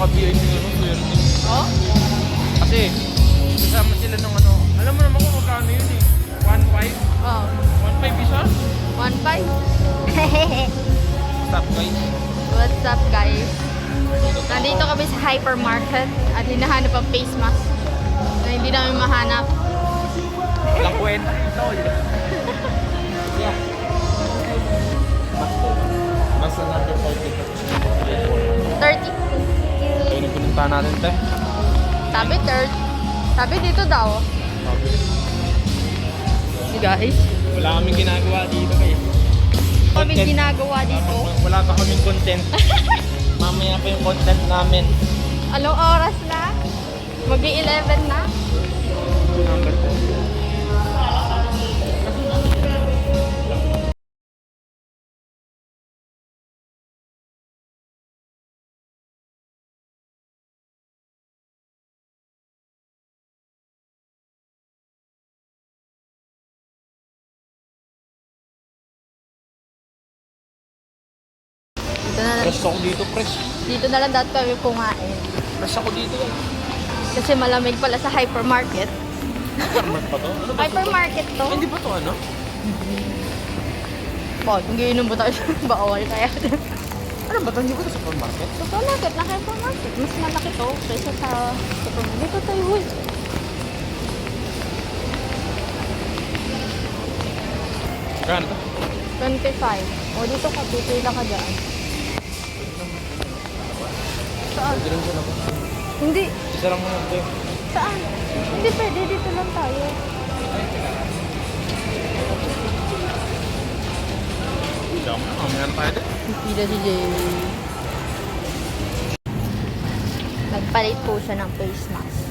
naka-VIP ng swerte. Oh? Kasi, kasama sila ng ano, alam mo naman kung magkano yun eh. 1.5? Oh. 1.5 isa? 1.5. Stop guys. What's up, guys? Nandito kami sa hypermarket at hinahanap ang face mask na hindi namin mahanap. Walang kwenta ito. Yeah. Mas another 40. 30. Ito yung pinunta natin, te. Sabi third. Sabi dito daw. Sabi. Si guys. Wala kaming ginagawa dito kayo. Kami ginagawa dito. Wala pa kaming content. Mamaya pa yung content namin. Anong oras na? Mag-11 na? Number 2. Dito na lang. Press ako dito, press. Dito na lang dati kami kumain. Press ako dito. Kasi malamig pala sa hypermarket. Hypermarket pa to? Ano ba to? Hypermarket to? Hindi ba to ano? Po, kung giinom ba tayo bawal kaya. Ano ba to? Hindi ba to supermarket? Supermarket na hypermarket. Mas malaki to kaysa sa supermarket. Dito tayo, huy. Kano to? 25. O, dito ka. Pipila ka dyan. Saan? Pwede rin siya na. Hindi. Isa lang muna ito. Saan? Hindi pwede. Dito lang tayo. Diyan mo na. Mamaya na tayo din. Pipila si Jay. Nagpalit po siya ng face mask.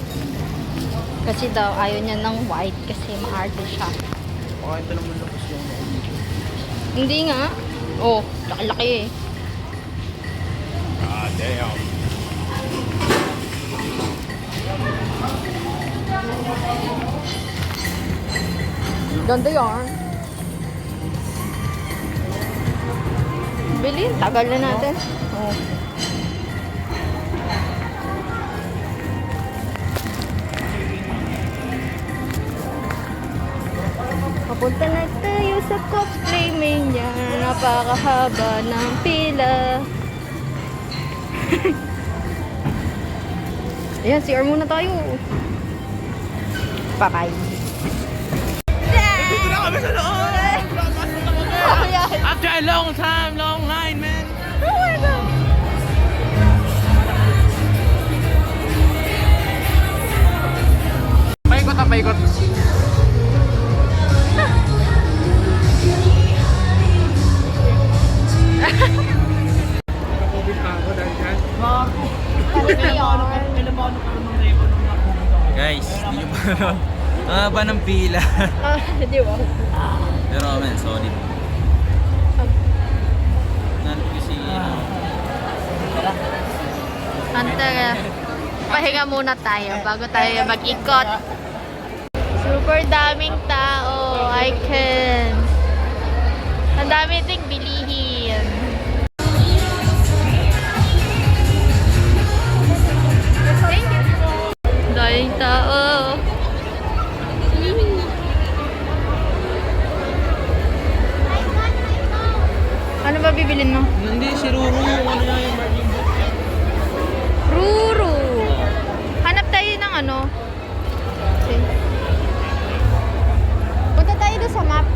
Kasi daw ayaw niya ng white kasi maarte siya. Baka ito naman labas yung Hindi nga. Oh, laki-laki eh. ah, damn. Ganda yarn. Bilhin, tagal na natin. Oh. Papunta na tayo sa cosplay mania. Napakahaba ng pila. Ayan, CR muna tayo. Bye-bye. Dito na kami sa loob! After a long time, long line, man! Oh my God! Paikot na paikot. Nakakubit na ako dahil dyan. Guys, hindi nyo pa nun. Ang haba ng pila. Di ba? Pero man, solid. Nanap ko si... Ante, pahinga muna tayo bago tayo mag-ikot. Super daming tao. I can. Ang dami ding bilihin. Thank you. Daming tao. Ano ba bibilin mo? Hindi, si Ruru. Ano nga yung Marlene? Ruru. Hanap tayo ng ano. Okay. Punta tayo doon sa map.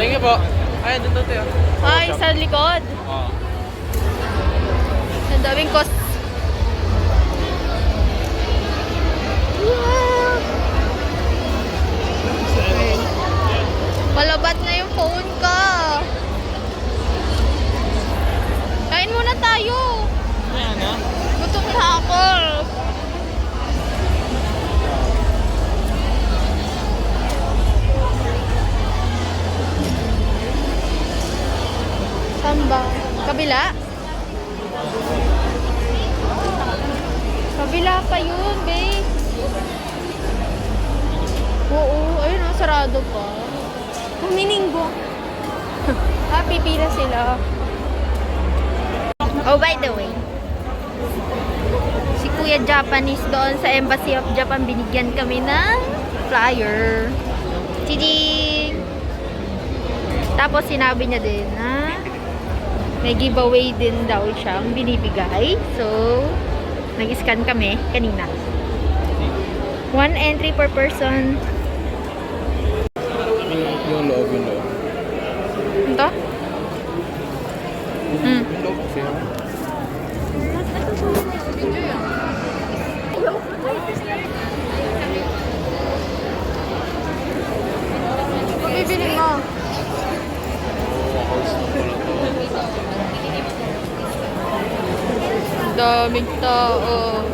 Thank you po. Ay, dito tayo. Ay, sa likod. Oo. Ang daming cost. Wow! Malabat na yung phone ka. Kain muna tayo. Ayan na. Gutom na ako. Saan ba? Kabila? Kabila pa yun, babe. Oo, ayun oh, sarado pa. Humininggo. Pipila sila. Oh, by the way. Si Kuya Japanese doon sa Embassy of Japan, binigyan kami ng flyer. Tiding! Tapos sinabi niya din na may giveaway din daw siyang binibigay. So, nag-scan kami kanina. 1 entry per person. Yung loob. Ito? Yung loob kasi. Bibili mo. Daming tao.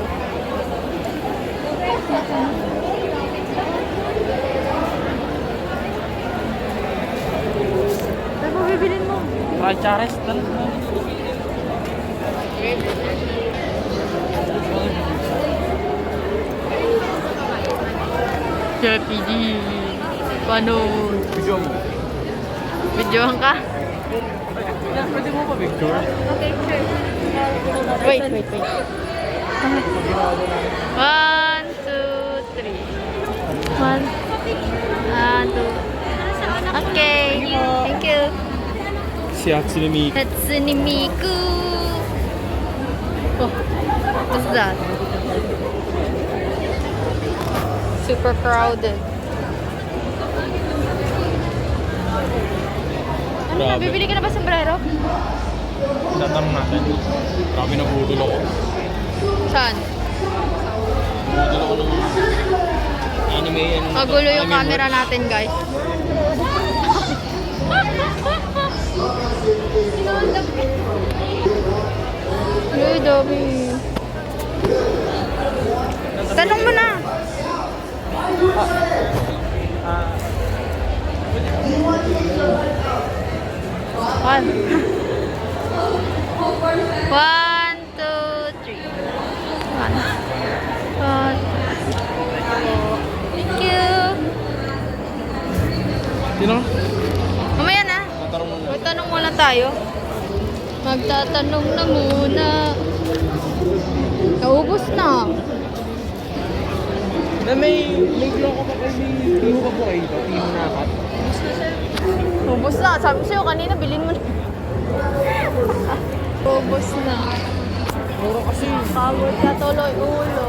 Ano bibilin mo? Chares talaga. Happy D. Paano? Video mo. Videohan ka? Pwede mo pa picture? Okay, sure. Wait. 1, 2, 3. One, 2. Okay. Thank you. Si Hatsune Miku. Hatsune Miku. Oh, what's that? Super crowded. Ano na, Grabe. bibili ka na ba sombrero? Tatanong natin. Grabe na budol ako. Saan? Budol ako ng anime. Magulo yung camera natin, guys. Ay, dami. Tanong mo na. One. 1, 2, 3. One. Thank you. Sino? Mamaya na. Tatanong mo na. Magtanong muna tayo. Magtatanong na muna. Naubos na. Na may vlog ko pa kayo. May tiho ka po kayo dito. Tiho na kat. Ubos na. Sabi sa'yo kanina, bilhin mo na. Ubos na. Muro kasi. Pagod ka tuloy, ulo.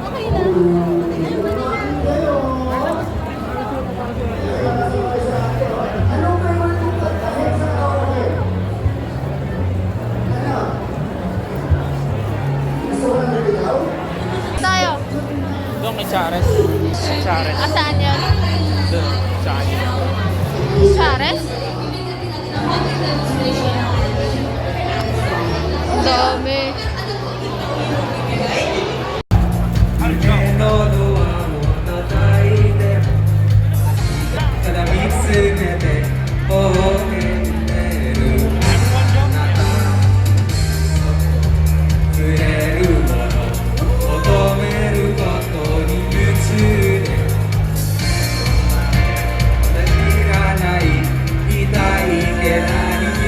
Okay na. Tayo. Doon kay Chares. Chares. Asaan yan? Doon. Sa akin. Chares? Dami. のドアを叩いてただ見つめて微笑んでるあなた触れるもの求めることに夢中で私がない痛いけない瞳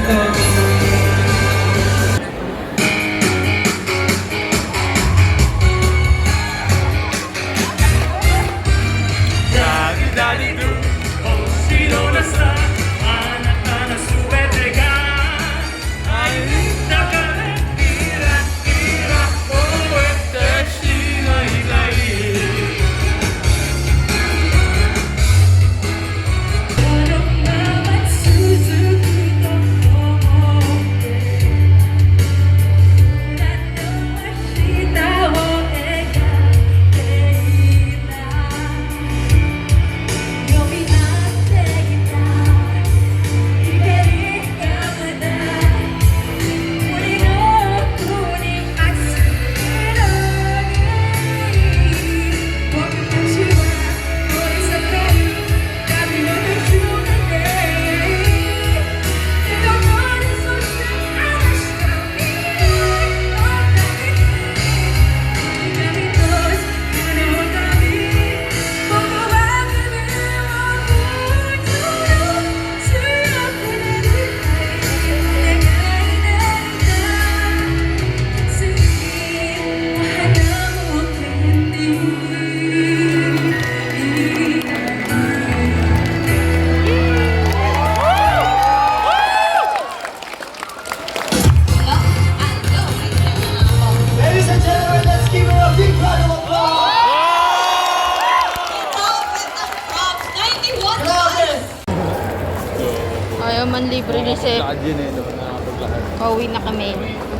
libre ni Sep. Lakad yun eh, no? Nakapaglakad. Pauwi na kami.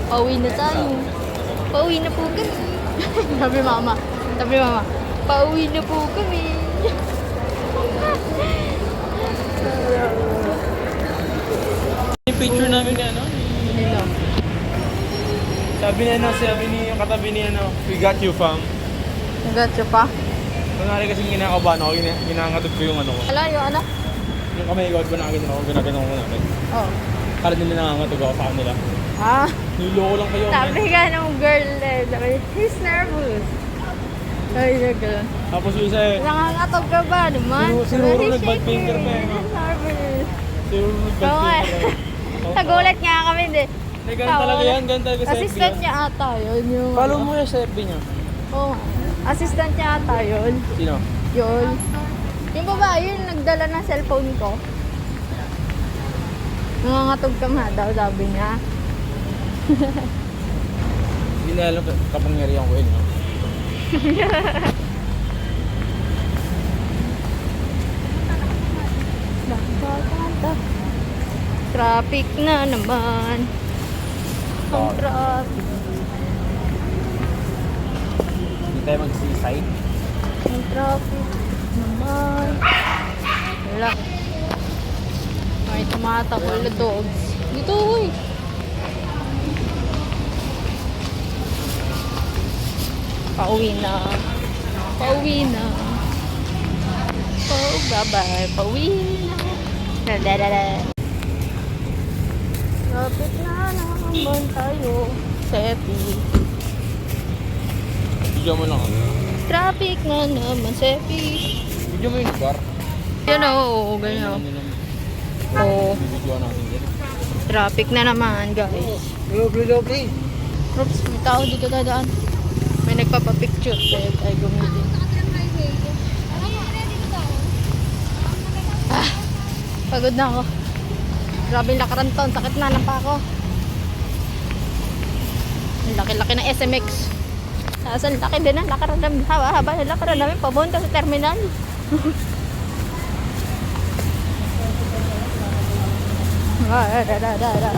Pauwi na tayo. Pauwi na po kami. Sabi mama. Sabi mama. Pauwi na po kami. Yung picture namin ni ano? Hello. Sabi ni yung katabi ni ano, we got you fam. Nagatso pa. Kunwari kasing kinakabahan ako, ginangatod ko yung ano ko. Wala yung ano? Yung kamay ko, ginagano ako, ginagano ko namin. Oh. Kala nila nangangatog ako sa kanila. Ah. Niloko lang kayo. Sabi ka ng girl eh. Sabi, he's nervous. Ay, na gano'n. Tapos yung isa eh, Nangangatog ka ba naman? Siguro He's nag-bad shaking. finger pa eh, no? He's nervous. siguro nag-bad Oo nga. finger. Nagulat nga kami din. Hindi, ganun talaga yan, ganun talaga sa FB. Assistant niya ata yun. Yung, Follow mo yung sa FB niya. Oo. Assistant niya ata yun. Sino? Yun. Yung babae yun, nagdala ng cellphone ko. Nangangatog ka nga daw, sabi niya. Hindi na alam kapangyarihan ko yun, no? Traffic na naman. Ang Sorry. traffic. Hindi tayo mag-seaside. Ang traffic naman. Wala. May tumatakol na dogs. Dito, uy. Pauwi na. Pauwi na. Oh, bye-bye. Pauwi na. Da-da-da-da. Lapit na naman tayo. Sepi. Video mo lang ako. Traffic na naman, Sepi. Video mo yung bar. Yan o, ganyan. Oo. Video natin dyan. Traffic na naman, guys. Lovely. Oops, may tao dito dadaan. May nagpapapicture. Kaya tayo gumilin. Ah, pagod na ako. Grabe yung lakaran to. Ang sakit na ng pa ako. Ang laki-laki ng SMX. Ang laki din ang lakaran namin. Haba-haba yung lakaran namin. Papunta sa terminal. Da-da-da-da.